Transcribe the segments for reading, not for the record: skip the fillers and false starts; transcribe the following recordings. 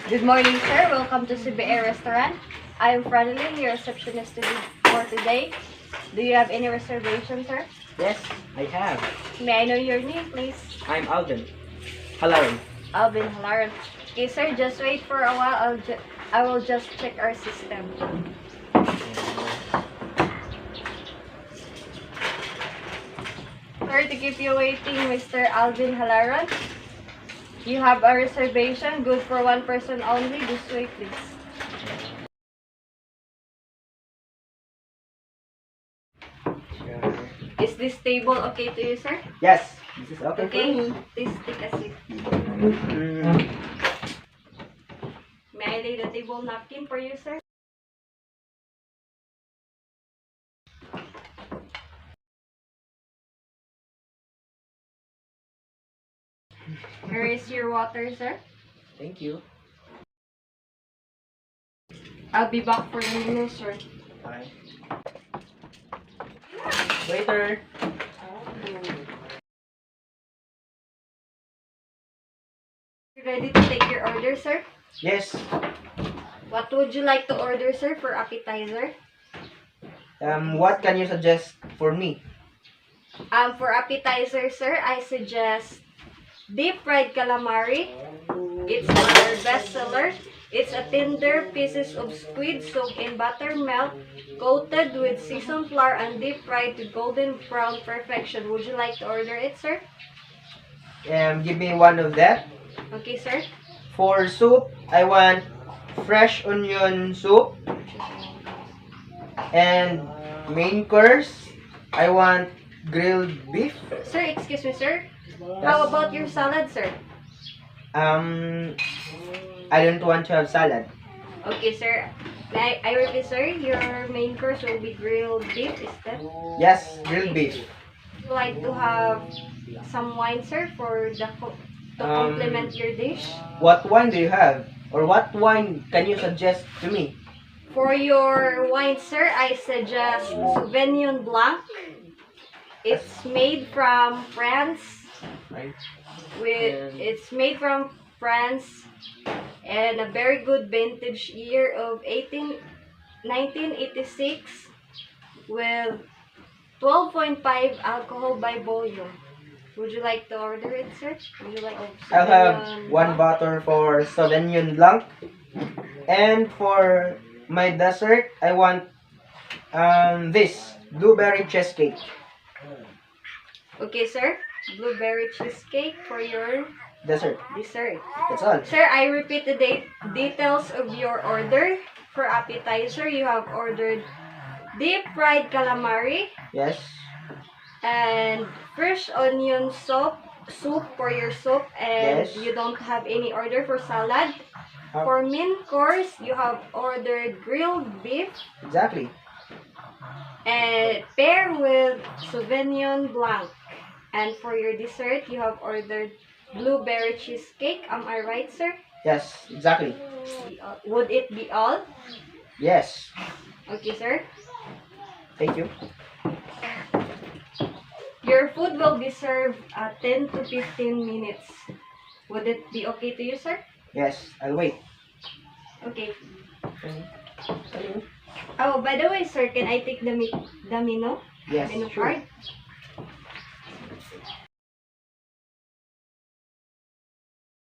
Good morning, sir. Welcome to CBA Restaurant. I am Franklin, your receptionist for today. Do you have any reservation, sir? Yes, I have. May I know your name, please? I'm Alvin. Halaran. Alvin Halaran. Okay, sir. Just wait for a while. I will just check our system. Sorry to keep you waiting, Mr. Alvin Halaran. You have a reservation, good for one person only. Just wait, please. Sure. Is this table okay to you, sir? Yes, this is okay, Okay, for me. please take a seat. May I lay the table napkin for you, sir? Here is your water, sir. Thank you. I'll be back for the menu, sir. Bye. Waiter. You ready to take your order, sir? Yes. What would you like to order, sir, for appetizer? What can you suggest for me? For appetizer, sir, I suggest deep fried calamari. It's our best seller. It's a tender pieces of squid soaked in buttermilk, coated with seasoned flour and deep fried to golden brown perfection. Would you like to order it, sir? Give me one of that. Okay, sir. For soup, I want fresh onion soup. And main course, I want grilled beef. Sir, excuse me, sir. How about your salad, sir? I don't want to have salad. Okay, sir. I repeat, sir, your main course will be grilled beef, is that? Yes, grilled beef. Would you like to have some wine, sir, for to complement your dish? What wine do you have? Or what wine can you suggest to me? For your wine, sir, I suggest Sauvignon Blanc. It's made from France. Right. It's made from France and a very good vintage year of 1986 with 12.5 alcohol by volume. Would you like to order it, sir? Would you like I'll have Sauvignon one Blanc? bottle for Sauvignon Blanc. And for my dessert, I want this blueberry cheesecake. Okay, sir. Blueberry cheesecake for your Dessert. dessert. That's all. Sir, I repeat the details of your order. For appetizer, you have ordered deep fried calamari Yes. and fresh onion soup for your soup, and Yes. you don't have any order for salad. Uh, For main course, you have ordered grilled beef Exactly. and pair with Sauvignon Blanc. And for your dessert, you have ordered blueberry cheesecake. Am I right, sir? Yes, exactly. Would it be all? Yes. Okay, sir. Thank you. Your food will be served at 10 to 15 minutes. Would it be okay to you, sir? Yes, I'll wait. Okay. Okay. Oh, by the way, sir, can I take the menu? Yes, Menu sure. card?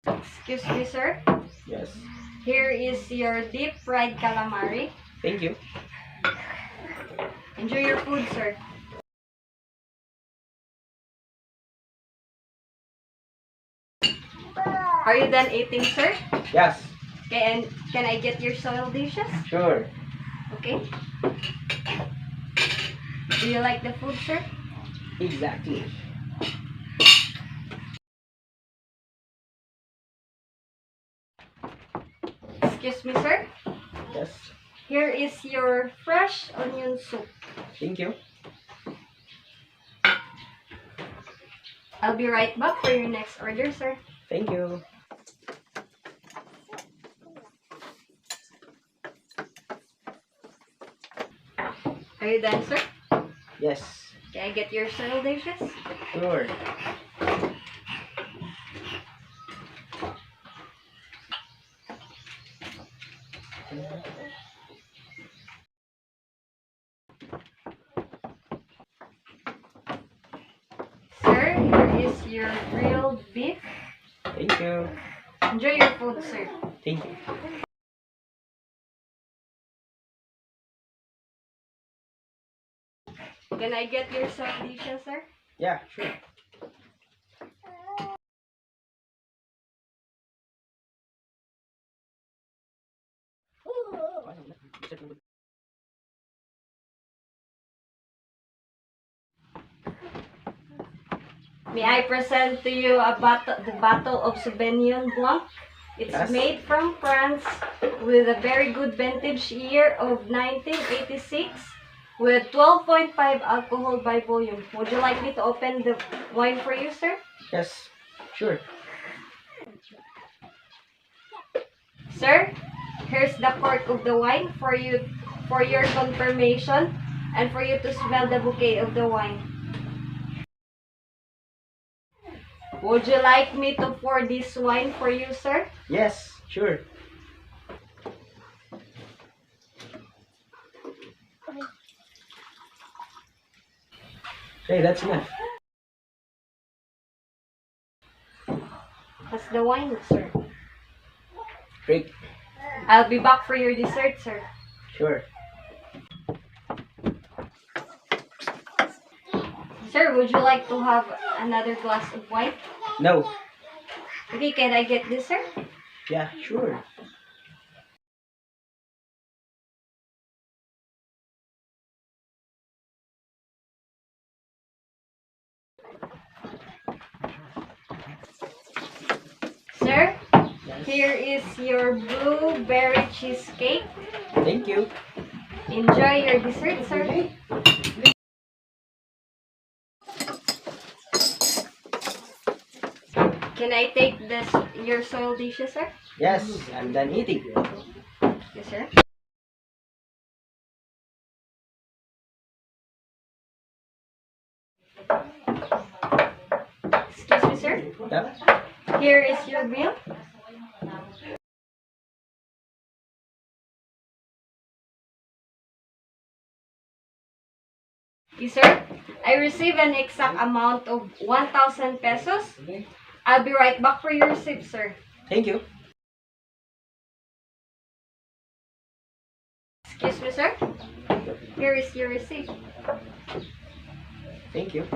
Excuse me, sir. Yes. Here is your deep fried calamari. Thank you. Enjoy your food, sir. Are you done eating, sir? Yes. Okay, and can I get your soil dishes? Sure. Okay. Do you like the food, sir? Exactly. Excuse me, sir. Yes. Here is your fresh onion soup. Thank you. I'll be right back for your next order, sir. Thank you. Are you done, sir? Yes. Can I get your soil dishes? Sure. your grilled beef. Thank you. Enjoy your food, sir. Thank you. Can I get your side dishes, sir? Yeah, sure. May I present to you the bottle of Sauvignon Blanc. It's Yes. made from France with a very good vintage year of 1986 with 12.5 alcohol by volume. Would you like me to open the wine for you, sir? Yes, sure. Sir, here's the cork of the wine for your confirmation and for you to smell the bouquet of the wine. Would you like me to pour this wine for you, sir? Yes, sure. Okay, that's enough. That's the wine, sir. Great. I'll be back for your dessert, sir. Sure. Sir, would you like to have another glass of wine? No. Okay, can I get this, sir? Yeah, sure. Sir, Yes. here is your blueberry cheesecake. Thank you. Enjoy your dessert, sir. Can I take your soil dishes, sir? Yes, I'm done eating. Yes, sir. Excuse me, sir. Yeah. Here is your bill. Yes, sir. I receive an exact amount of 1,000 pesos. I'll be right back for your receipt, sir. Thank you. Excuse me, sir. Here is your receipt. Thank you.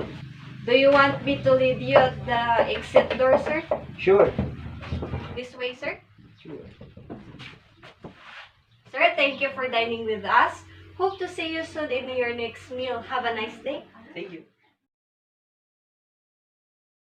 Do you want me to lead you at the exit door, sir? Sure. This way, sir. Sure. Sir, thank you for dining with us. Hope to see you soon in your next meal. Have a nice day. Thank you.